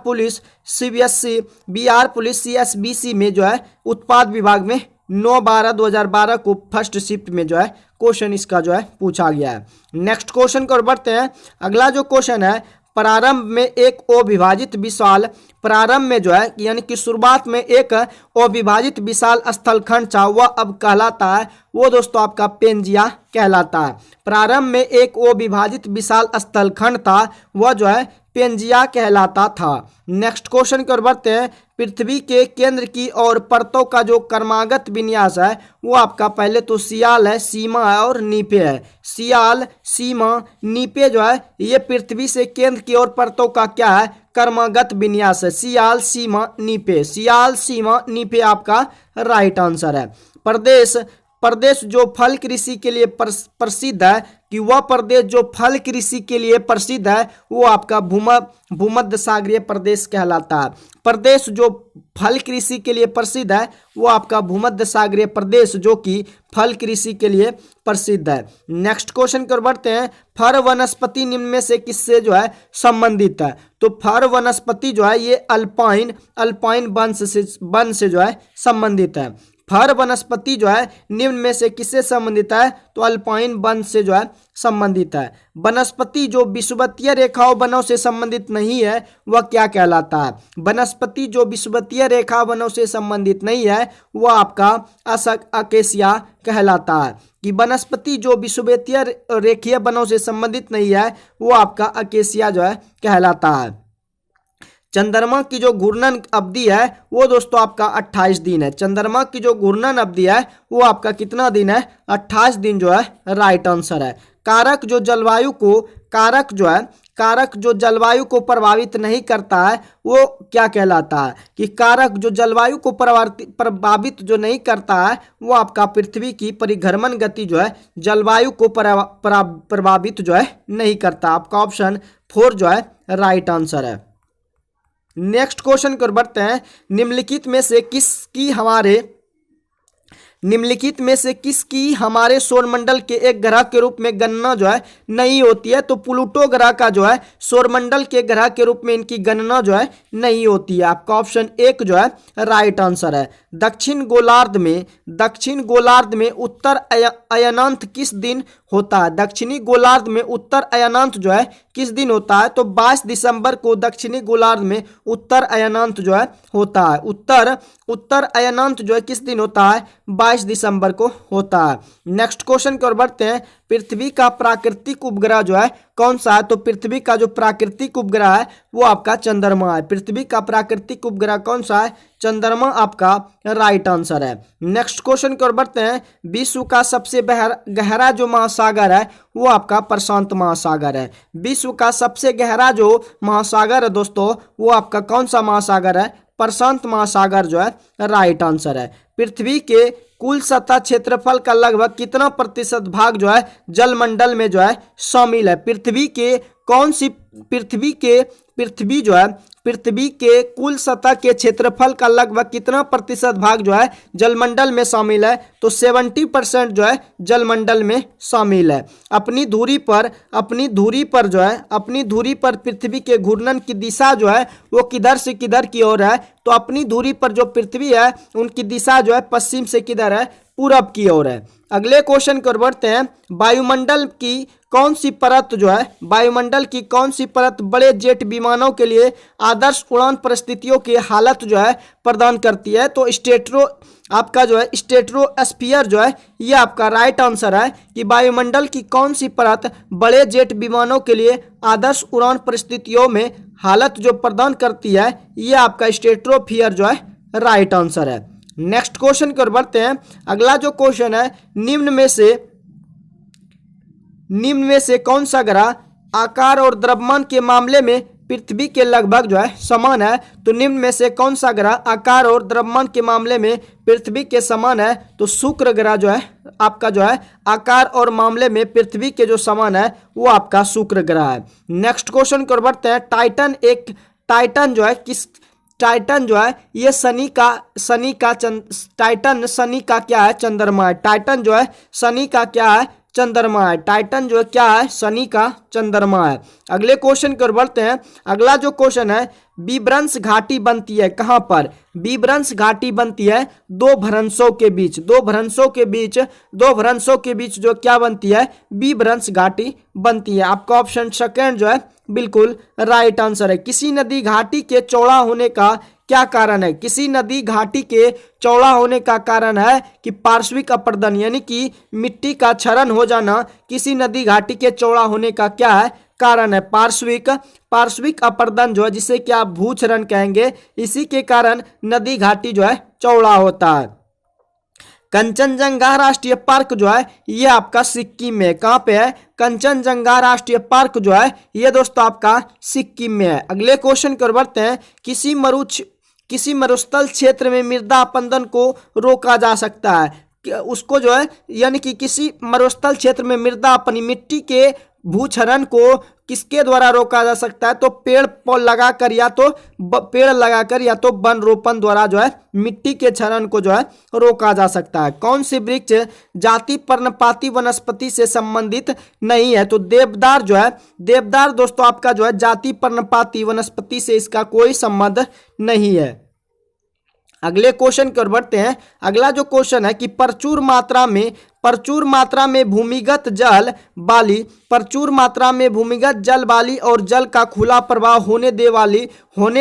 पुलिस CSBC में जो है उत्पाद विभाग में 9/12/2012 को फर्स्ट शिफ्ट में जो है क्वेश्चन इसका जो है पूछा गया है। नेक्स्ट क्वेश्चन को बढ़ते हैं। अगला जो क्वेश्चन है, प्रारंभ में एक अविभाजित विशाल प्रारंभ में जो है यानी कि शुरुआत में एक अविभाजित विशाल स्थलखंड था वह अब कहलाता है वो दोस्तों आपका पेंजिया कहलाता है। प्रारंभ में एक अविभाजित विशाल स्थलखंड था वह जो है पेंजिया कहलाता था। नेक्स्ट क्वेश्चन कर बढ़ते हैं। पृथ्वी के केंद्र की और परतों का जो क्रमागत विन्यास है वो आपका पहले तो सियाल है, सीमा है और नीपे है। सियाल, सीमा, नीपे जो है ये पृथ्वी से केंद्र की ओर परतों का क्या है? क्रमागत विन्यास है। सियाल, सीमा, नीपे। सियाल, सीमा, नीपे आपका राइट आंसर है। प्रदेश जो फल कृषि के लिए प्रसिद्ध है कि वह प्रदेश जो फल कृषि के लिए प्रसिद्ध है वो आपका भूमध्य सागरीय प्रदेश कहलाता है। प्रदेश जो फल कृषि के लिए प्रसिद्ध है वो आपका भूमध्य सागरीय प्रदेश जो कि फल कृषि के लिए प्रसिद्ध है। नेक्स्ट क्वेश्चन कर बढ़ते हैं। फर वनस्पति निम्न में से किससे जो है संबंधित है? तो फर वनस्पति जो है ये अल्पाइन वन से जो है संबंधित है। फर वनस्पति जो है निम्न में से किससे संबंधित है? तो अल्पाइन वन से जो है संबंधित है। वनस्पति जो विषुवतीय रेखाओं वनों से संबंधित नहीं है वह क्या कहलाता है? वनस्पति जो विषुवतीय रेखा वनों से संबंधित नहीं है वह आपका अकेसिया कहलाता है। कि वनस्पति जो विषुवतीय रेखीय वनों से संबंधित नहीं है वो आपका अकेसिया जो है कहलाता है। चंद्रमा की जो घूर्णन अवधि है वो दोस्तों आपका 28 दिन है। चंद्रमा की जो घूर्णन अवधि है वो आपका कितना दिन है? 28 दिन जो है राइट आंसर है। कारक जो कारक जो जलवायु को प्रभावित नहीं करता है वो क्या कहलाता है, कि कारक जो जलवायु को प्रभावित जो नहीं करता है वो आपका पृथ्वी की परिभ्रमण गति जो है जलवायु को प्रभावित जो है नहीं करता। आपका ऑप्शन 4 जो है राइट आंसर है। नेक्स्ट क्वेश्चन की ओर बढ़ते हैं। निम्नलिखित में से किसकी हमारे सौरमंडल के एक ग्रह के रूप में गणना जो है नहीं होती है। तो प्लूटो ग्रह का जो है सौरमंडल के ग्रह के रूप में इनकी गणना जो है नहीं होती है। आपका ऑप्शन 1 जो है राइट आंसर है। दक्षिण गोलार्ध में उत्तर अयनांत किस दिन होता है। दक्षिणी गोलार्ध में उत्तर अयनांत जो है किस दिन होता है। तो 22 दिसंबर को दक्षिणी गोलार्ध में उत्तर अयनांत जो है होता है। उत्तर अयनांत जो है किस दिन होता है, 22 दिसंबर को होता है। नेक्स्ट क्वेश्चन की ओर बढ़ते हैं। पृथ्वी का प्राकृतिक उपग्रह जो है कौन सा है। तो पृथ्वी का जो प्राकृतिक उपग्रह है वो आपका चंद्रमा है। पृथ्वी का प्राकृतिक उपग्रह कौन सा है, चंद्रमा आपका राइट आंसर है। नेक्स्ट क्वेश्चन की ओर बढ़ते हैं। विश्व का सबसे गहरा जो महासागर है वो आपका प्रशांत महासागर है। विश्व का सबसे गहरा जो महासागर है दोस्तों वो आपका कौन सा महासागर है, प्रशांत महासागर जो है राइट आंसर है। पृथ्वी के कुल सतह क्षेत्रफल का लगभग कितना प्रतिशत भाग जो है जलमंडल में जो है शामिल है। पृथ्वी के कुल सतह के क्षेत्रफल का लगभग कितना प्रतिशत भाग जो है जलमंडल में शामिल है। तो 70% जो है जलमंडल में शामिल है। अपनी धुरी पर पृथ्वी के घूर्णन की दिशा जो है वो किधर से किधर की ओर है। तो अपनी धुरी पर जो पृथ्वी है उनकी दिशा जो है पश्चिम से किधर है, पूरब की ओर है। अगले क्वेश्चन की ओर बढ़ते हैं। वायुमंडल की कौन सी परत बड़े जेट विमानों के लिए आदर्श उड़ान परिस्थितियों की हालत जो है प्रदान करती है। तो स्ट्रेटोस्फीयर जो है ये आपका राइट आंसर है कि वायुमंडल की कौन सी परत बड़े जेट विमानों के लिए आदर्श उड़ान परिस्थितियों में हालत जो प्रदान करती है ये आपका स्ट्रेटोस्फीयर जो है राइट आंसर है। नेक्स्ट क्वेश्चन की ओर बढ़ते हैं। अगला जो क्वेश्चन है, निम्न में से कौन सा ग्रह आकार और द्रव्यमान के मामले में पृथ्वी के लगभग जो है समान है। तो निम्न में से कौन सा ग्रह आकार और द्रव्यमान के मामले में पृथ्वी के समान है। तो शुक्र ग्रह जो है आपका जो है आकार और मामले में पृथ्वी के जो समान है वो आपका शुक्र ग्रह है। नेक्स्ट क्वेश्चन की ओर बढ़ते हैं। टाइटन जो है ये शनि का क्या है, चंद्रमा है। टाइटन जो है शनि का क्या है, चंद्रमा है। टाइटन जो है क्या है, शनि का चंद्रमा है। अगले क्वेश्चन की ओर बढ़ते हैं। अगला जो क्वेश्चन है, बीभ्रंश घाटी बनती है कहां पर। बीभ्रंश घाटी बनती है दो भ्रंशों के बीच जो क्या बनती है, बीभ्रंश घाटी बनती है। आपका ऑप्शन सेकंड जो है बिल्कुल राइट आंसर है। किसी नदी घाटी के चौड़ा होने का क्या कारण है। किसी नदी घाटी के चौड़ा होने का कारण है कि पार्श्विक अपरदन यानी कि मिट्टी का क्षरण हो जाना किसी नदी घाटी के चौड़ा होने का क्या है, कारण है। पार्श्विक अपरदन जो है जिसे क्या भूक्षरण कहेंगे, इसी के कारण नदी घाटी जो है चौड़ा होता है। कंचनजंगा राष्ट्रीय पार्क जो है ये आपका सिक्किम में, कहाँ पे है, कंचनजंगा राष्ट्रीय पार्क जो है ये दोस्तों आपका सिक्किम में है। अगले क्वेश्चन की ओर बढ़ते हैं। किसी मरुस्थल क्षेत्र में मृदा अपरदन को रोका जा सकता है। उसको जो है यानी कि किसी मरुस्थल क्षेत्र में मृदा अपनी मिट्टी के भूक्षरण को किसके द्वारा रोका जा सकता है। तो पेड़ लगाकर या तो वन रोपण द्वारा जो है मिट्टी के क्षरण को जो है रोका जा सकता है। कौन सी वृक्ष जाति पर्णपाती वनस्पति से संबंधित नहीं है। तो देवदार दोस्तों आपका जो है जाति पर्णपाती वनस्पति से इसका कोई संबंध नहीं है। अगले क्वेश्चन की ओर बढ़ते हैं। अगला जो क्वेश्चन है कि प्रचुर मात्रा में भूमिगत जल वाली और जल का खुला प्रवाह होने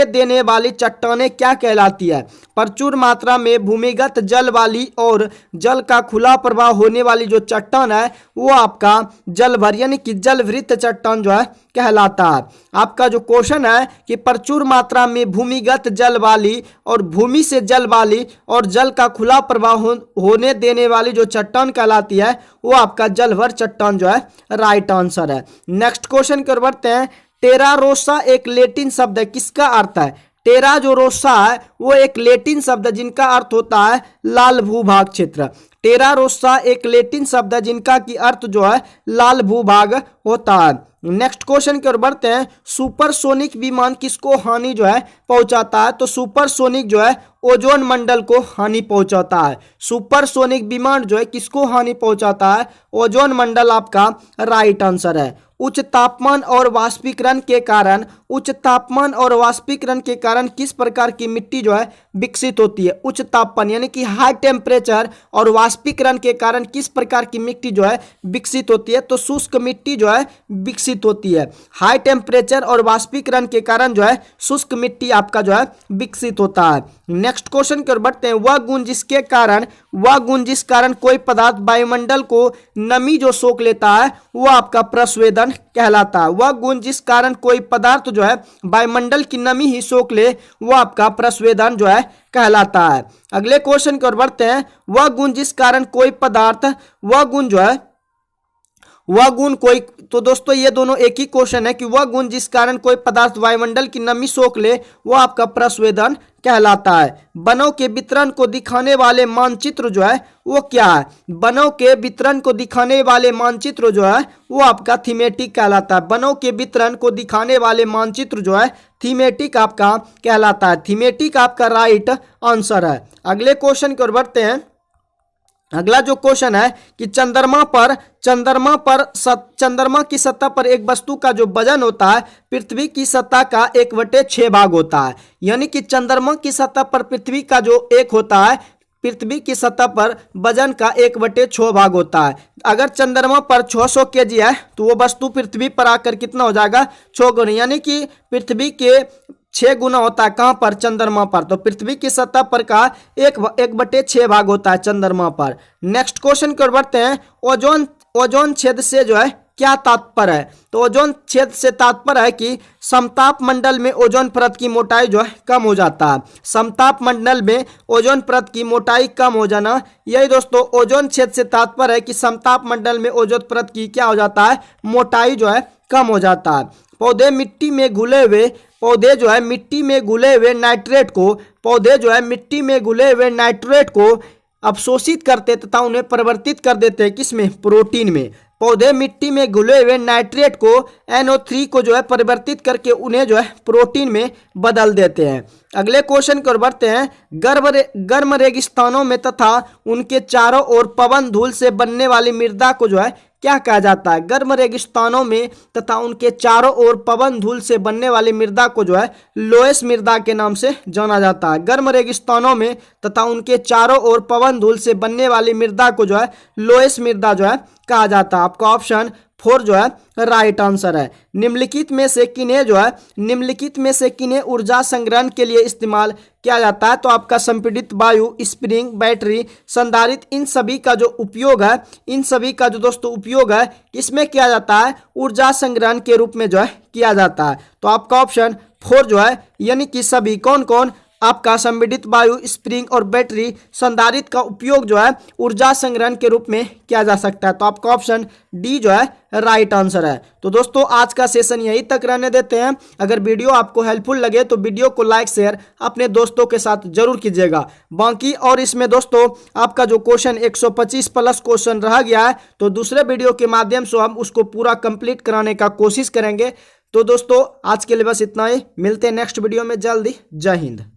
देने वाली चट्टानें क्या कहलाती है। प्रचुर मात्रा में भूमिगत जल वाली और जल का खुला प्रवाह होने वाली जो चट्टान है वो आपका जलभर यानी कि जलभृत चट्टान जो है कहलाता है। आपका जो क्वेश्चन है कि प्रचुर मात्रा में भूमिगत जल वाली और भूमि से जल वाली और जल का खुला प्रवाह होने देने वाली जो चट्टान कहलाती है वो आपका जलभर चट्टान जो है राइट आंसर है। नेक्स्ट क्वेश्चन की ओर बढ़ते हैं। टेरा रोसा एक लैटिन शब्द है, किसका अर्थ है? टेरा जो रोसा है वो एक लैटिन शब्द है जिनका अर्थ होता है लाल भूभाग क्षेत्र। टेरा रोसा एक लैटिन शब्द है जिनका की अर्थ जो है लाल भूभाग होता है। नेक्स्ट क्वेश्चन की ओर बढ़ते हैं। सुपरसोनिक विमान किसको हानि जो है पहुंचाता है? तो सुपरसोनिक जो है ओजोन मंडल को हानि पहुंचाता है। सुपरसोनिक विमान जो है किसको हानि पहुंचाता है? ओजोन मंडल आपका राइट आंसर है। उच्च तापमान और वाष्पीकरण के कारण किस प्रकार की मिट्टी जो है विकसित होती है? उच्च तापमान यानी कि हाई टेम्परेचर और वाष्पीकरण के कारण किस प्रकार की मिट्टी जो है विकसित होती है? तो शुष्क मिट्टी जो है विकसित होती है। हाई टेम्परेचर और वाष्पीकरण के कारण जो है शुष्क मिट्टी आपका जो है विकसित होता है। नेक्स्ट क्वेश्चन की ओर बढ़ते हैं। वह गुण जिस कारण कोई पदार्थ वायुमंडल को नमी जो सोख लेता है वो आपका प्रस्वेदन कहलाता है। वह गुण जिस कारण कोई पदार्थ जो है वायुमंडल की नमी ही सोख ले वो आपका प्रस्वेदन जो है कहलाता है। अगले क्वेश्चन की ओर बढ़ते हैं। वह गुण जिस कारण कोई पदार्थ तो दोस्तों ये दोनों एक ही क्वेश्चन है कि वह गुण जिस कारण कोई पदार्थ वायुमंडल की नमी सोख ले वो आपका प्रस्वेदन कहलाता है। वनों के वितरण को दिखाने वाले मानचित्र जो है वो क्या है? वनों के वितरण को दिखाने वाले मानचित्र जो है वो आपका थीमेटिक कहलाता है। वनों के वितरण को दिखाने वाले मानचित्र जो है थीमेटिक आपका कहलाता है। थीमेटिक आपका राइट आंसर है। अगले क्वेश्चन की ओर बढ़ते हैं। अगला जो क्वेश्चन है कि चंद्रमा की सतह पर एक वस्तु का जो वजन होता है पृथ्वी की सतह का 1/6 भाग होता है। यानी कि चंद्रमा की सतह पर पृथ्वी का जो पृथ्वी की सतह पर वजन का 1/6 भाग होता है। अगर चंद्रमा पर 600 kg है तो वो वस्तु पृथ्वी पर आकर कितना हो जाएगा? 6 गुना, यानी कि पृथ्वी के 6 गुना होता है कहां पर? चंद्रमा पर। तो पृथ्वी की सतह पर का 1/6 भाग होता है चंद्रमा पर। नेक्स्ट क्वेश्चन की ओर बढ़ते हैं। ओजोन छेद से जो है क्या तात्पर्य है? तो ओजोन छेद से तात्पर्य है कि समताप मंडल में ओजोन परत की मोटाई जो है कम हो जाता है। समताप मंडल में ओजोन परत की मोटाई कम हो जाना, यही दोस्तों ओजोन छेद से तात्पर्य है कि समताप मंडल में ओजोन परत की क्या हो जाता है? मोटाई जो है कम हो जाता है। पौधे मिट्टी में घुले हुए नाइट्रेट को अवशोषित करते तथा उन्हें परिवर्तित कर देते हैं किसमें? प्रोटीन में। पौधे मिट्टी में घुले हुए नाइट्रेट को NO3 को जो है परिवर्तित करके उन्हें जो है प्रोटीन में बदल देते हैं। अगले क्वेश्चन की ओर बढ़ते हैं। गर्म रेगिस्तानों में तथा उनके चारों ओर पवन धूल से बनने वाली मृदा को जो है क्या कहा जाता है? गर्म रेगिस्तानों में तथा उनके चारों ओर पवन धूल से बनने वाली मृदा को जो है लोएस मृदा के नाम से जाना जाता है। गर्म रेगिस्तानों में तथा उनके चारों ओर पवन धूल से बनने वाली मृदा को जो है लोएस मृदा जो है कहा जाता है। आपका ऑप्शन 4 जो है राइट आंसर है। निम्नलिखित में से किन्हें ऊर्जा संग्रहण के लिए इस्तेमाल किया जाता है? तो आपका संपीड़ित वायु, स्प्रिंग, बैटरी, संधारित्र, इन सभी का जो दोस्तों उपयोग है इसमें किया जाता है? ऊर्जा संग्रहण के रूप में जो है किया जाता है। तो आपका ऑप्शन 4 जो है, यानी कि सभी कौन आपका संपीड़ित वायु, स्प्रिंग और बैटरी, संधारित्र का उपयोग जो है ऊर्जा संग्रहण के रूप में किया जा सकता है। तो आपका ऑप्शन डी जो है राइट आंसर है। तो दोस्तों आज का सेशन यहीं तक रहने देते हैं। अगर वीडियो आपको हेल्पफुल लगे तो वीडियो को लाइक शेयर अपने दोस्तों के साथ जरूर कीजिएगा। बाकी और इसमें दोस्तों आपका जो क्वेश्चन 125 प्लस क्वेश्चन रह गया है तो दूसरे वीडियो के माध्यम से हम उसको पूरा कंप्लीट कराने का कोशिश करेंगे। तो दोस्तों आज के लिए बस इतना ही, मिलते हैं नेक्स्ट वीडियो में जल्दी। जय हिंद।